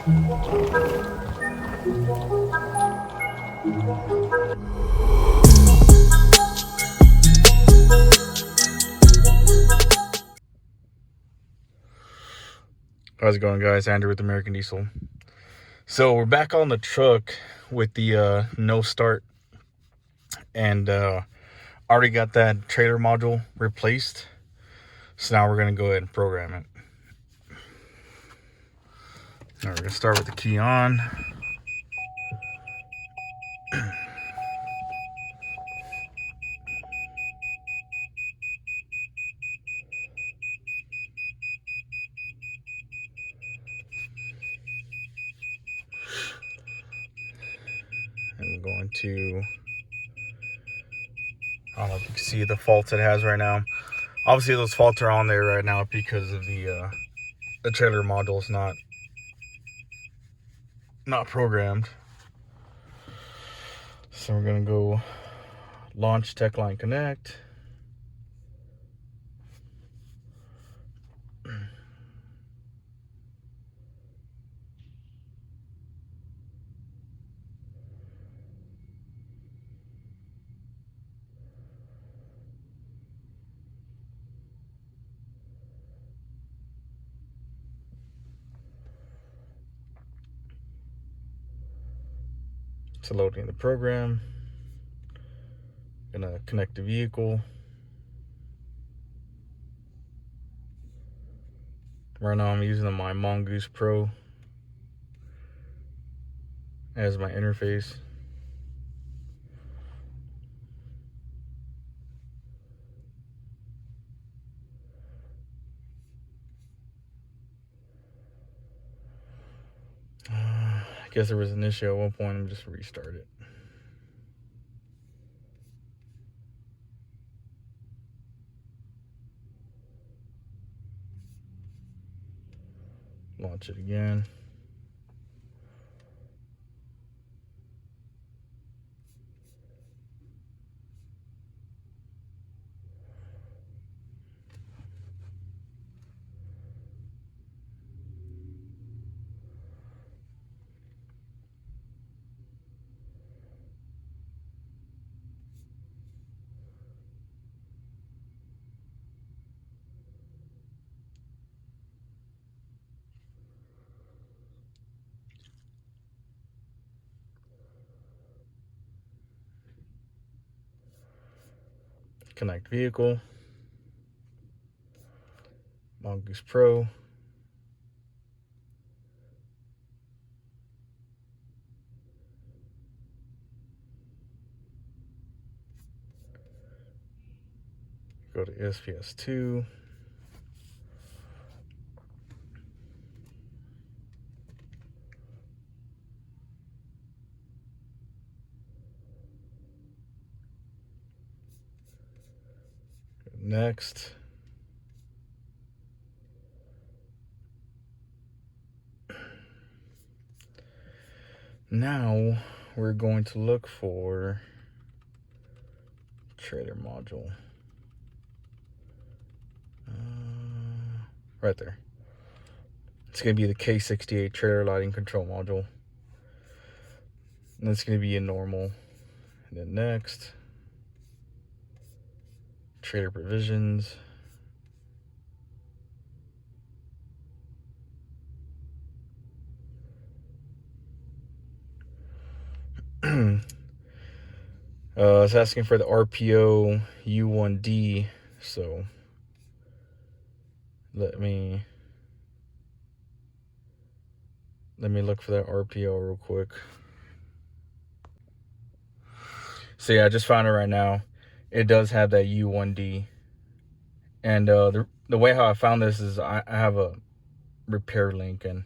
How's it going, guys? Andrew with American Diesel. So we're back on the truck with the no start, and already got that trailer module replaced. So now we're gonna go ahead and program it. All right, we're gonna start with the key on. And we're going to, I don't know if you can see the faults it has right now. Obviously those faults are on there right now because of the trailer module is not programmed. So we're gonna go launch TechLine Connect. It's loading the program. Gonna connect the vehicle. Right now I'm using my Mongoose Pro as my interface. I guess there was an issue at one point. I'm just restart it. Launch it again. Connect vehicle. Mongoose Pro. Go to SPS2. Next. Now we're going to look for trailer module. Right there. It's going to be the K68 trailer lighting control module. And it's going to be a normal. And then next, trailer provisions. It's asking for the RPO U1D, so let me look for that RPO real quick. So yeah, I just found it right now. It does have that U1D, and the way how I found this is I have a repair link, and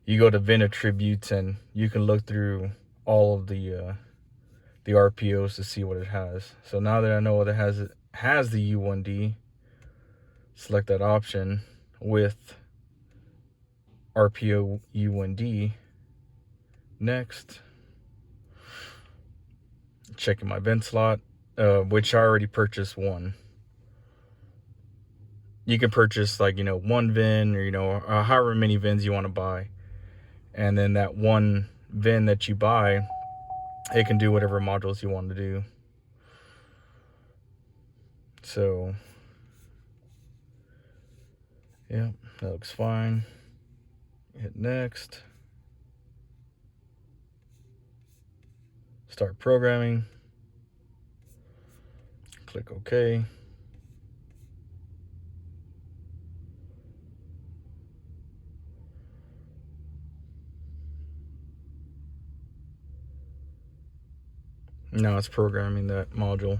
you go to VIN attributes and you can look through all of the RPOs to see what it has. So now that I know it has the U1D, select that option with RPO U1D. Next, checking my VIN slot, which I already purchased one. You can purchase like, one VIN or, however many VINs you want to buy. And then that one VIN that you buy, it can do whatever modules you want to do. So yeah, that looks fine. Hit next. Start programming. Click OK. Now it's programming that module.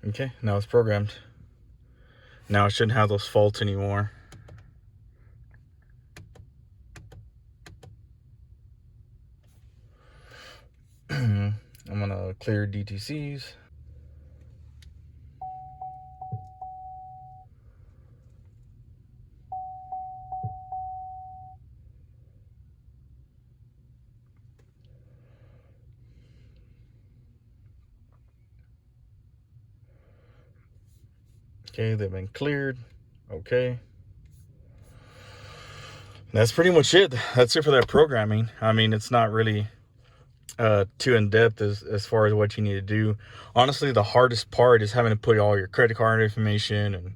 Okay, now it's programmed. Now it shouldn't have those faults anymore. I'm gonna clear DTCs. Okay, they've been cleared. Okay. That's pretty much it. That's it for that programming. I mean, it's not really too in-depth as far as what you need to do. Honestly, the hardest part is having to put all your credit card information and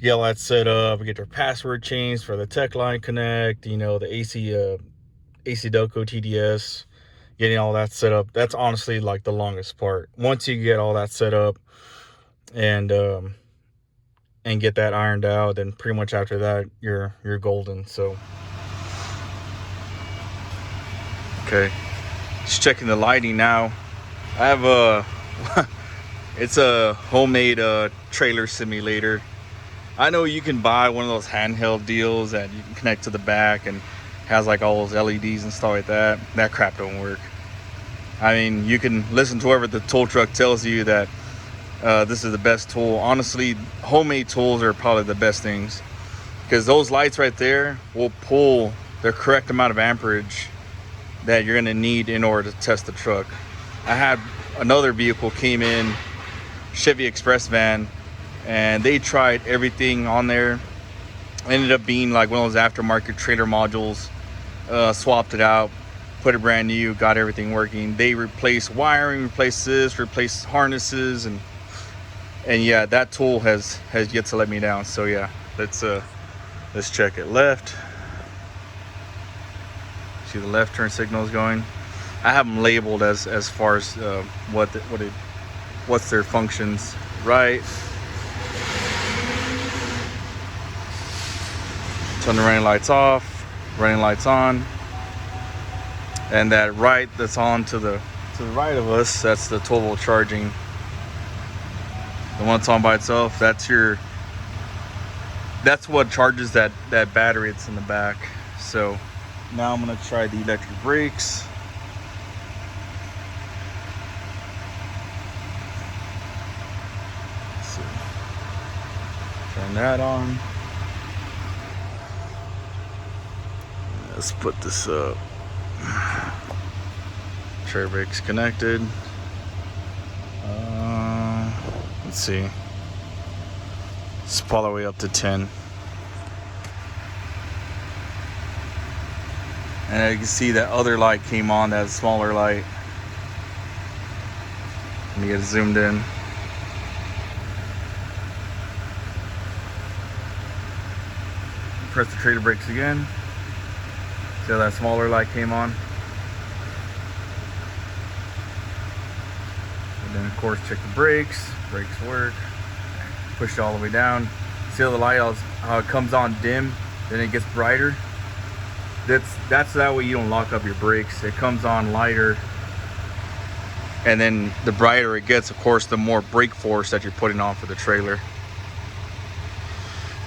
get all that set up, get your password changed for the tech line connect, you know, the AC Delco TDS, getting all that set up. That's honestly like the longest part. Once you get all that set up and get that ironed out, then pretty much after that you're golden. So okay, just checking the lighting now. I have a it's a homemade trailer simulator. I know you can buy one of those handheld deals that you can connect to the back and has like all those LEDs and stuff like that. That crap don't work. I mean, you can listen to whoever the tool truck tells you that this is the best tool. Honestly, homemade tools are probably the best things, because those lights right there will pull the correct amount of amperage that you're going to need in order to test the truck. I had another vehicle came in, Chevy Express van, and they tried everything on there. Ended up being like one of those aftermarket trailer modules. Swapped it out, put it brand new, got everything working. They replaced wiring, replaced this, replaced harnesses, and yeah, that tool has yet to let me down. So yeah, let's check it. Left. See the left turn signal is going. I have them labeled as far as what's their functions. Right. Turn the running lights off, running lights on, and that right that's on to the right of us, that's the 12-volt charging. The one that's on by itself, that's what charges that battery that's in the back. So now I'm gonna try the electric brakes. So turn that on. Let's put this up. Trailer brakes connected. Let's see. Let's pull all the way up to 10. And you can see that other light came on, that smaller light. Let me get it zoomed in. Press the trailer brakes again. See how that smaller light came on? And then of course check the brakes. Brakes work. Push it all the way down. See how the light, how it comes on dim, then it gets brighter? That's that way you don't lock up your brakes. It comes on lighter, and then the brighter it gets, of course, the more brake force that you're putting on for the trailer.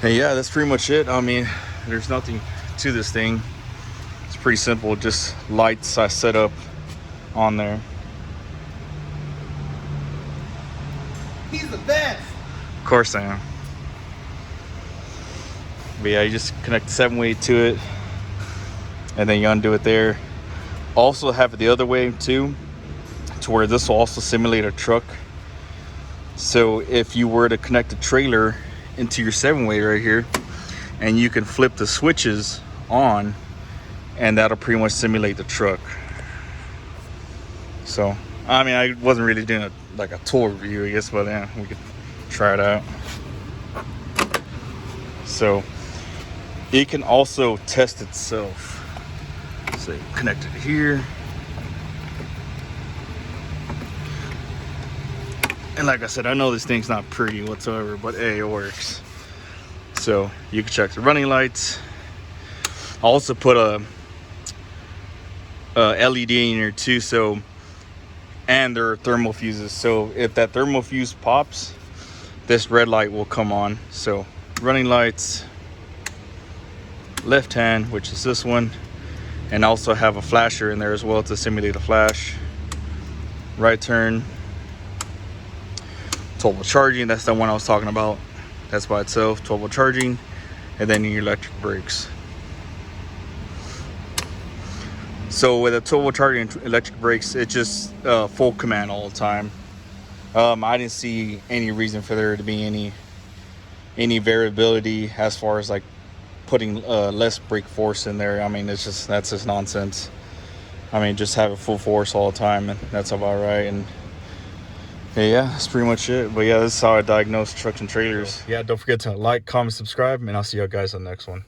And yeah, that's pretty much it. I mean, there's nothing to this thing. It's pretty simple, just lights I set up on there. He's the best. Of course I am. But yeah, you just connect the 7-way to it, and then you undo it there. Also have it the other way too, to where this will also simulate a truck. So if you were to connect a trailer into your 7-way right here, and you can flip the switches on, and that'll pretty much simulate the truck. So I mean, I wasn't really doing like a tour review, I guess, but yeah, we could try it out. So it can also test itself. So you connect it here, and like I said, I know this thing's not pretty whatsoever, but hey, it works. So you can check the running lights. I also put a LED in here too, so, and there are thermal fuses, so if that thermal fuse pops, this red light will come on. So running lights, left hand, which is this one, and also have a flasher in there as well to simulate a flash. Right turn, total charging, that's the one I was talking about. That's by itself, total charging, and then your electric brakes. So with a total charging electric brakes, it's just full command all the time. I didn't see any reason for there to be any variability as far as like putting less brake force in there. I mean, that's just nonsense. I mean, just have it full force all the time, and that's about right. And yeah, that's pretty much it. But yeah, this is how I diagnose trucks and trailers. Yeah, don't forget to like, comment, subscribe, and I'll see you guys on the next one.